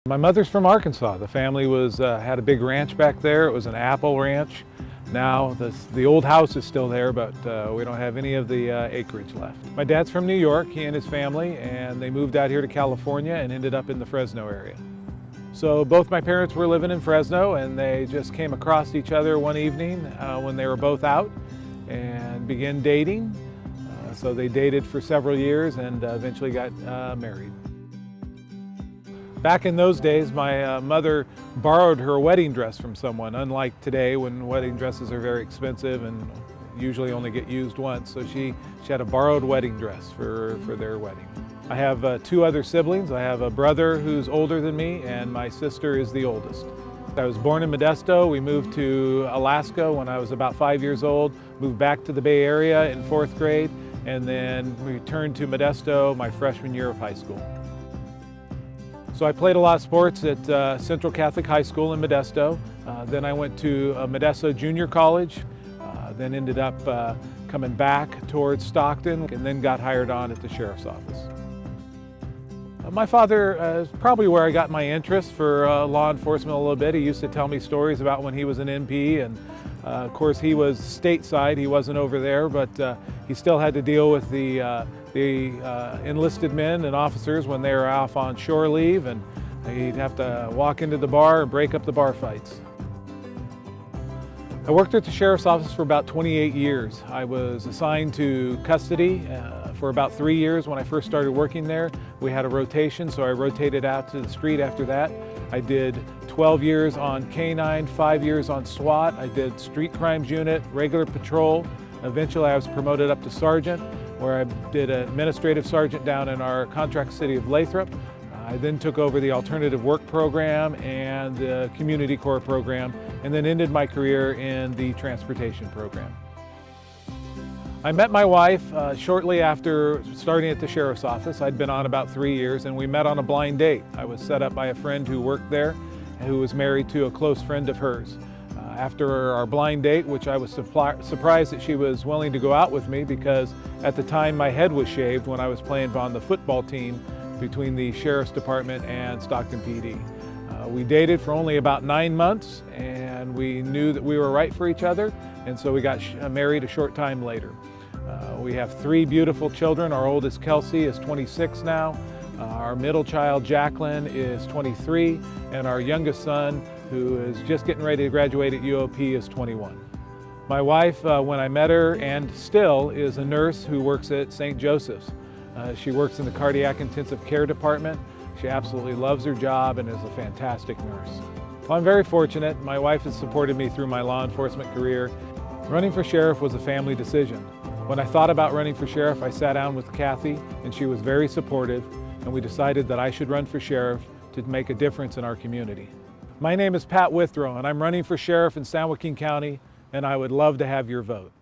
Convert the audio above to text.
My mother's from Arkansas. The family had a big ranch back there. It was an apple ranch. Now the old house is still there, but we don't have any of the acreage left. My dad's from New York, he and his family, and they moved out here to California and ended up in the Fresno area. So both my parents were living in Fresno, and they just came across each other one evening when they were both out and began dating. So they dated for several years and eventually got married. Back in those days, my mother borrowed her wedding dress from someone, unlike today when wedding dresses are very expensive and usually only get used once. So she had a borrowed wedding dress for their wedding. I have two other siblings. I have a brother who's older than me, and my sister is the oldest. I was born in Modesto. We moved to Alaska when I was about 5 years old, moved back to the Bay Area in 4th grade, and then returned to Modesto my freshman year of high school. So I played a lot of sports at Central Catholic High School in Modesto. Then I went to Modesto Junior College, then ended up coming back towards Stockton, and then got hired on at the Sheriff's Office. My father is probably where I got my interest for law enforcement a little bit. He used to tell me stories about when he was an MP, and of course he was stateside, he wasn't over there, but he still had to deal with the enlisted men and officers when they were off on shore leave, and he'd have to walk into the bar and break up the bar fights. I worked at the Sheriff's Office for about 28 years. I was assigned to custody for about 3 years when I first started working there. We had a rotation, so I rotated out to the street after that. I did 12 years on K-9, 5 years on SWAT. I did street crimes unit, regular patrol. Eventually I was promoted up to sergeant, where I did an administrative sergeant down in our contract city of Lathrop. I then took over the alternative work program and the community corps program, and then ended my career in the transportation program. I met my wife shortly after starting at the Sheriff's Office. I'd been on about 3 years, and we met on a blind date. I was set up by a friend who worked there, who was married to a close friend of hers. After our blind date, which I was surprised that she was willing to go out with me, because at the time my head was shaved when I was playing on the football team between the Sheriff's Department and Stockton PD. We dated for only about 9 months, and we knew that we were right for each other, and so we got married a short time later. We have 3 beautiful children. Our oldest, Kelsey, is 26 now. Our middle child, Jacqueline, is 23, and our youngest son, who is just getting ready to graduate at UOP, is 21. My wife, when I met her, and still, is a nurse who works at St. Joseph's. She works in the cardiac intensive care department. She absolutely loves her job and is a fantastic nurse. Well, I'm very fortunate. My wife has supported me through my law enforcement career. Running for sheriff was a family decision. When I thought about running for sheriff, I sat down with Kathy, and she was very supportive, and we decided that I should run for sheriff to make a difference in our community. My name is Pat Withrow, and I'm running for sheriff in San Joaquin County, and I would love to have your vote.